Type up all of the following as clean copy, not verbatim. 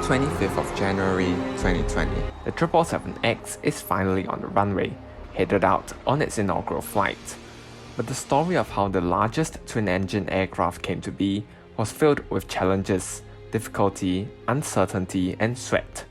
25th of January 2020. The 777X is finally on the runway, headed out on its inaugural flight. But the story of how the largest twin-engine aircraft came to be was filled with challenges, difficulty, uncertainty, and sweat.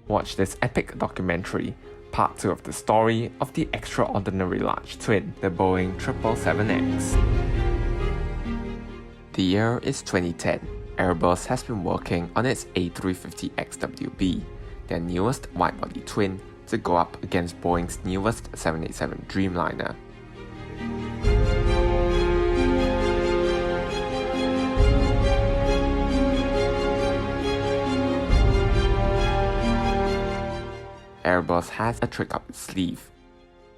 Watch this epic documentary, part 2 of the story of the extraordinary large twin, the Boeing 777X. The year is 2010. Airbus has been working on its A350XWB, their newest wide-body twin, to go up against Boeing's newest 787 Dreamliner. Airbus has a trick up its sleeve.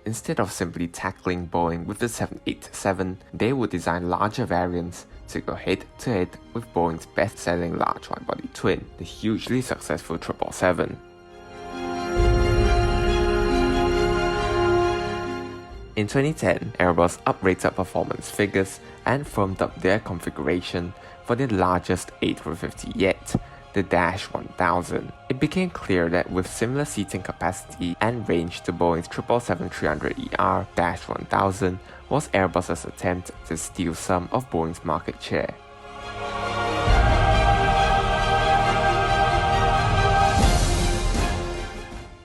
Instead of simply tackling Boeing with the 787, they would design larger variants to go head-to-head with Boeing's best-selling large wide-body twin, the hugely successful 777. In 2010, Airbus uprated performance figures and firmed up their configuration for the largest A350 yet, the Dash 1000. It became clear that with similar seating capacity and range to Boeing's 777-300ER, Dash 1000 was Airbus's attempt to steal some of Boeing's market share.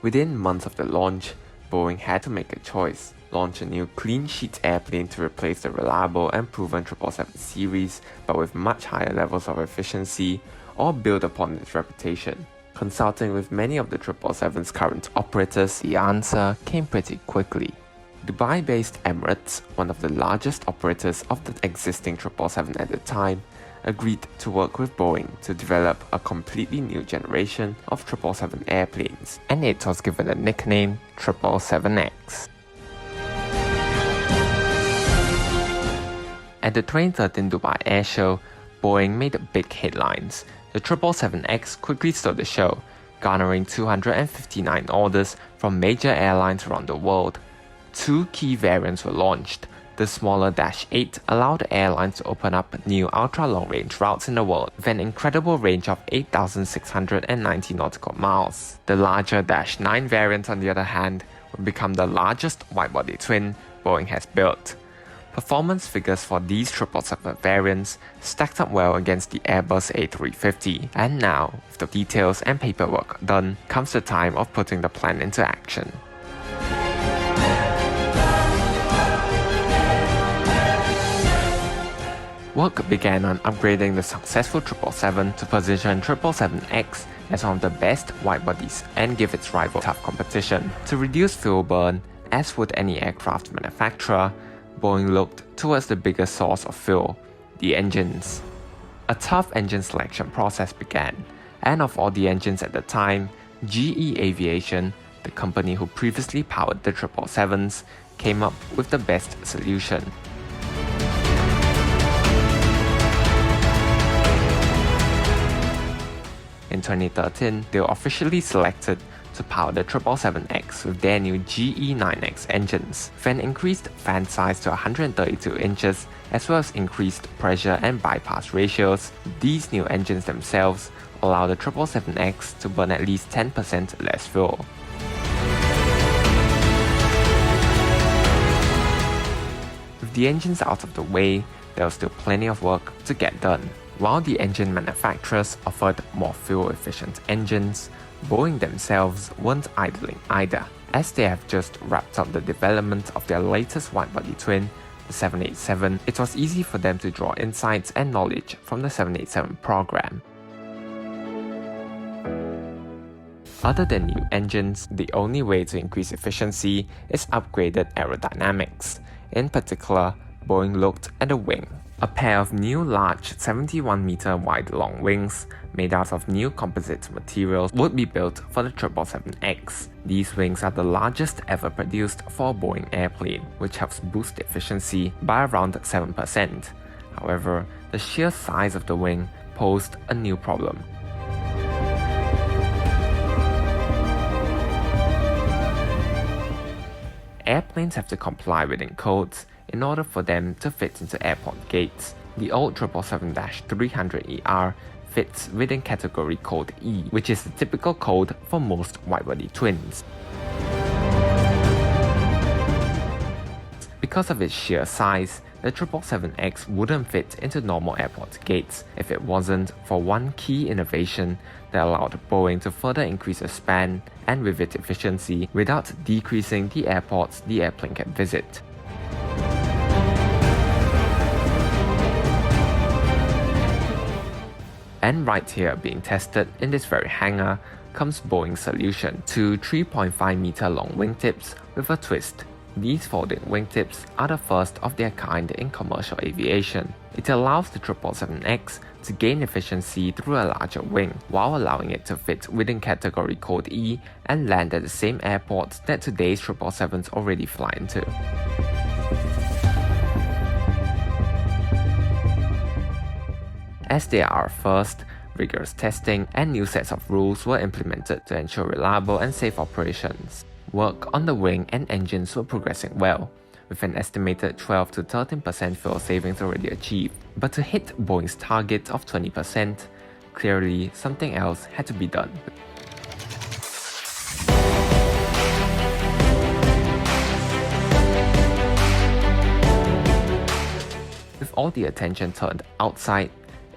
Within months of the launch, Boeing had to make a choice: launch a new clean sheet airplane to replace the reliable and proven 777 series but with much higher levels of efficiency, or build upon its reputation. Consulting with many of the 777's current operators, the answer came pretty quickly. Dubai-based Emirates, one of the largest operators of the existing 777 at the time, agreed to work with Boeing to develop a completely new generation of 777 airplanes, and it was given a nickname 777X. At the 2013 Dubai Air Show, Boeing made big headlines. The 777X quickly stole the show, garnering 259 orders from major airlines around the world. 2 key variants were launched. The smaller Dash 8 allowed airlines to open up new ultra-long-range routes in the world with an incredible range of 8,690 nautical miles. The larger Dash 9 variant, on the other hand, would become the largest wide-body twin Boeing has built. Performance figures for these 777 variants stacked up well against the Airbus A350, and now, with the details and paperwork done, comes the time of putting the plan into action. Work began on upgrading the successful 777 to position 777X as one of the best wide-bodies and give its rival tough competition. To reduce fuel burn, as would any aircraft manufacturer, Boeing looked towards the biggest source of fuel, the engines. A tough engine selection process began, and of all the engines at the time, GE Aviation, the company who previously powered the 777s, came up with the best solution. In 2013, they were officially selected to power the 777X with their new GE9X engines, with an increased fan size to 132 inches, as well as increased pressure and bypass ratios. These new engines themselves allow the 777X to burn at least 10% less fuel. With the engines out of the way, there was still plenty of work to get done. While the engine manufacturers offered more fuel-efficient engines, Boeing themselves weren't idling either, as they have just wrapped up the development of their latest wide-body twin, the 787. It was easy for them to draw insights and knowledge from the 787 program. Other than new engines, the only way to increase efficiency is upgraded aerodynamics. In particular, Boeing looked at the wing. A pair of new large 71-meter wide long wings made out of new composite materials would be built for the 777X. These wings are the largest ever produced for a Boeing airplane, which helps boost efficiency by around 7%. However, the sheer size of the wing posed a new problem. Airplanes have to comply with codes in order for them to fit into airport gates. The old 777-300ER fits within category code E, which is the typical code for most wide-body twins. Because of its sheer size, the 777X wouldn't fit into normal airport gates if it wasn't for one key innovation that allowed Boeing to further increase the span and rivet efficiency without decreasing the airports the airplane can visit. And right here being tested in this very hangar comes Boeing's solution to 3.5 meter long wingtips with a twist. These folding wingtips are the first of their kind in commercial aviation. It allows the 777X to gain efficiency through a larger wing, while allowing it to fit within category code E and land at the same airports that today's 777s already fly into. As they are first, rigorous testing and new sets of rules were implemented to ensure reliable and safe operations. Work on the wing and engines were progressing well, with an estimated 12 to 13% fuel savings already achieved. But to hit Boeing's target of 20%, clearly something else had to be done. With all the attention turned outside,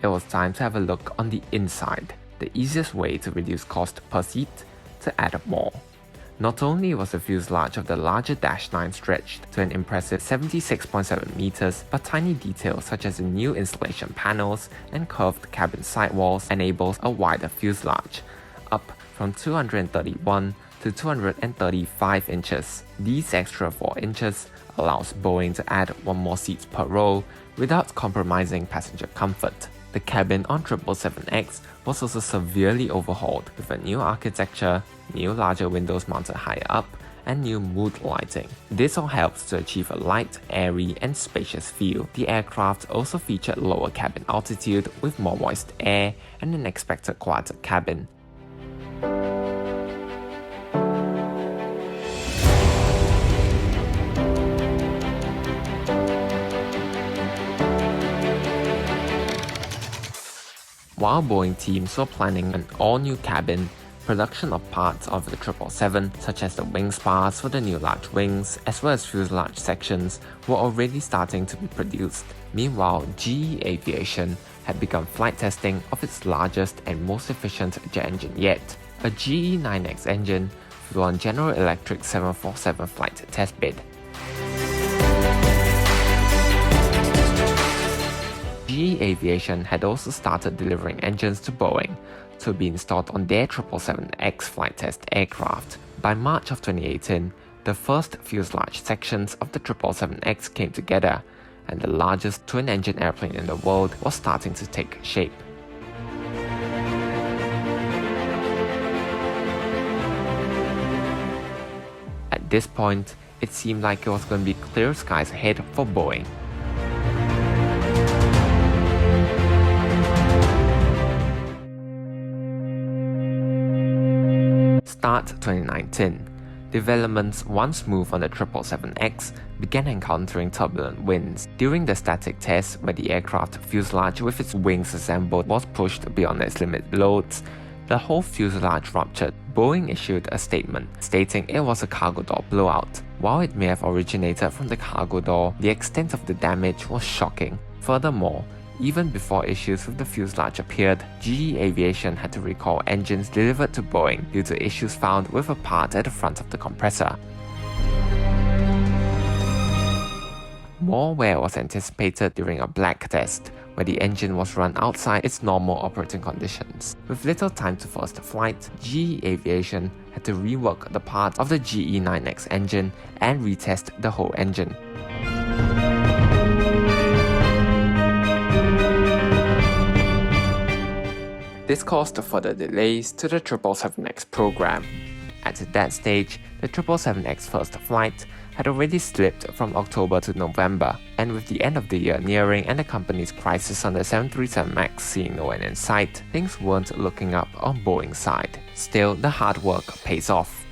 it was time to have a look on the inside, the easiest way to reduce cost per seat, to add more. Not only was the fuselage of the larger Dash 9 stretched to an impressive 76.7 meters, but tiny details such as the new installation panels and curved cabin sidewalls enables a wider fuselage, up from 231 to 235 inches. These extra 4 inches allows Boeing to add 1 more seat per row without compromising passenger comfort. The cabin on 777X was also severely overhauled with a new architecture, new larger windows mounted higher up, and new mood lighting. This all helps to achieve a light, airy, and spacious feel. The aircraft also featured lower cabin altitude with more moist air and an expected quieter cabin. While Boeing teams were planning an all-new cabin, production of parts of the 777, such as the wing spars for the new large wings, as well as fuselage sections, were already starting to be produced. Meanwhile, GE Aviation had begun flight testing of its largest and most efficient jet engine yet. A GE 9X engine flew on General Electric's 747 flight testbed. GE Aviation had also started delivering engines to Boeing to be installed on their 777X flight test aircraft. By March of 2018, the first fuselage sections of the 777X came together, and the largest twin-engine airplane in the world was starting to take shape. At this point, it seemed like it was going to be clear skies ahead for Boeing. Start 2019. Developments once smooth on the 777X began encountering turbulent winds. During the static test where the aircraft fuselage with its wings assembled was pushed beyond its limit loads, the whole fuselage ruptured. Boeing issued a statement stating it was a cargo door blowout. While it may have originated from the cargo door, the extent of the damage was shocking. Furthermore, even before issues with the fuselage appeared, GE Aviation had to recall engines delivered to Boeing due to issues found with a part at the front of the compressor. More wear was anticipated during a black test, where the engine was run outside its normal operating conditions. With little time to first flight, GE Aviation had to rework the parts of the GE 9X engine and retest the whole engine. This caused further delays to the 777X program. At that stage, the 777X first flight had already slipped from October to November, and with the end of the year nearing and the company's crisis on the 737 MAX seeing no end in sight, things weren't looking up on Boeing's side. Still, the hard work pays off.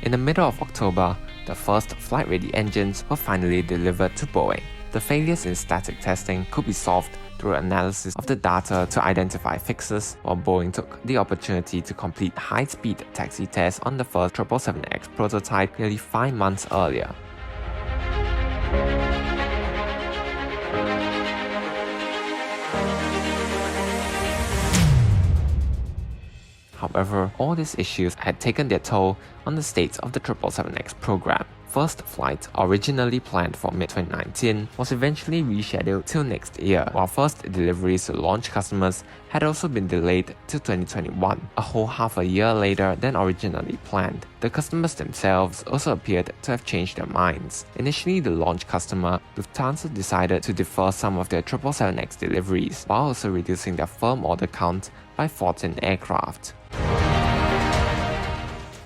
In the middle of October, the first flight-ready engines were finally delivered to Boeing. The failures in static testing could be solved through analysis of the data to identify fixes, while Boeing took the opportunity to complete high-speed taxi tests on the first 777X prototype nearly 5 months earlier. However, all these issues had taken their toll on the state of the 777X program. First flight, originally planned for mid-2019, was eventually rescheduled till next year, while first deliveries to launch customers had also been delayed to 2021, a whole half a year later than originally planned. The customers themselves also appeared to have changed their minds. Initially, the launch customer, Lufthansa, decided to defer some of their 777X deliveries, while also reducing their firm order count by 14 aircraft.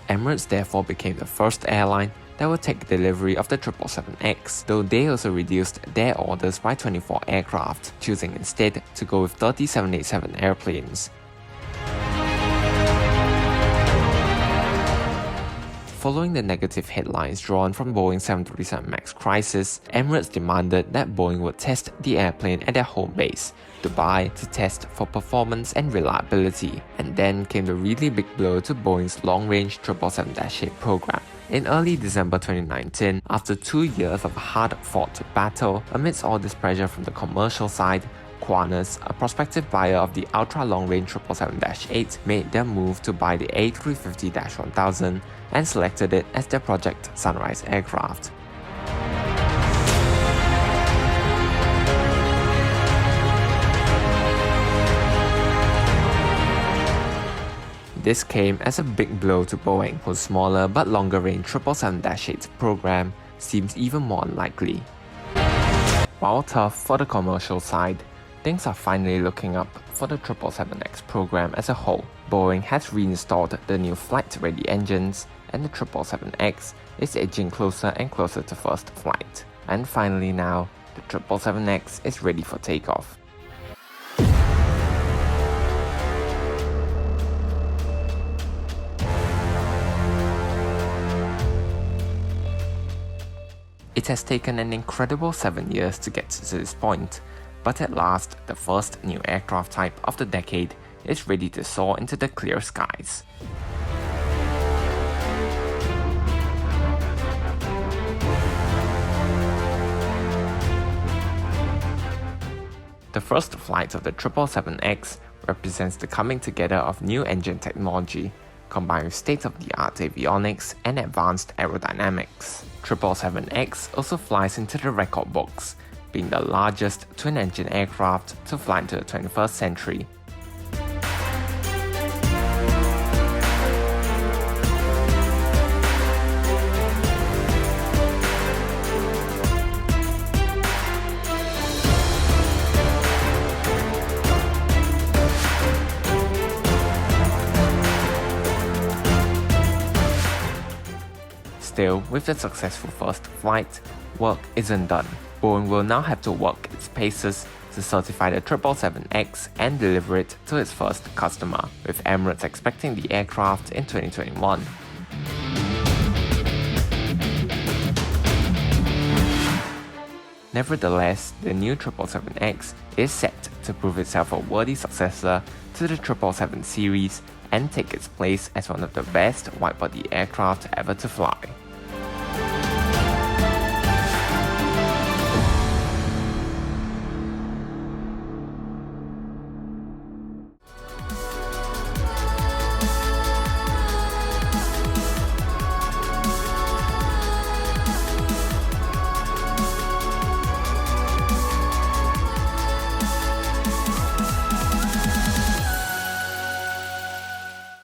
Emirates therefore became the first airline that would take delivery of the 777X, though they also reduced their orders by 24 aircraft, choosing instead to go with 30 787 airplanes. Following the negative headlines drawn from Boeing 777x crisis, Emirates demanded that Boeing would test the airplane at their home base, Dubai, to test for performance and reliability. And then came the really big blow to Boeing's long-range 777-8 program. In early December 2019, after 2 years of a hard-fought battle, amidst all this pressure from the commercial side, Qantas, a prospective buyer of the ultra-long-range 777-8, made their move to buy the A350-1000 and selected it as their Project Sunrise aircraft. This came as a big blow to Boeing, whose smaller but longer-range 777-8 program seems even more unlikely. While tough for the commercial side, things are finally looking up for the 777X program as a whole. Boeing has reinstalled the new flight-ready engines, and the 777X is edging closer and closer to first flight. And finally now, the 777X is ready for takeoff. It has taken an incredible 7 years to get to this point, but at last, the first new aircraft type of the decade is ready to soar into the clear skies. The first flight of the 777X represents the coming together of new engine technology, combined with state-of-the-art avionics and advanced aerodynamics. 777X also flies into the record books, being the largest twin-engine aircraft to fly into the 21st century. Still, with the successful first flight, work isn't done. Boeing will now have to work its paces to certify the 777X and deliver it to its first customer, with Emirates expecting the aircraft in 2021. Nevertheless, the new 777X is set to prove itself a worthy successor to the 777 series and take its place as one of the best wide-body aircraft ever to fly.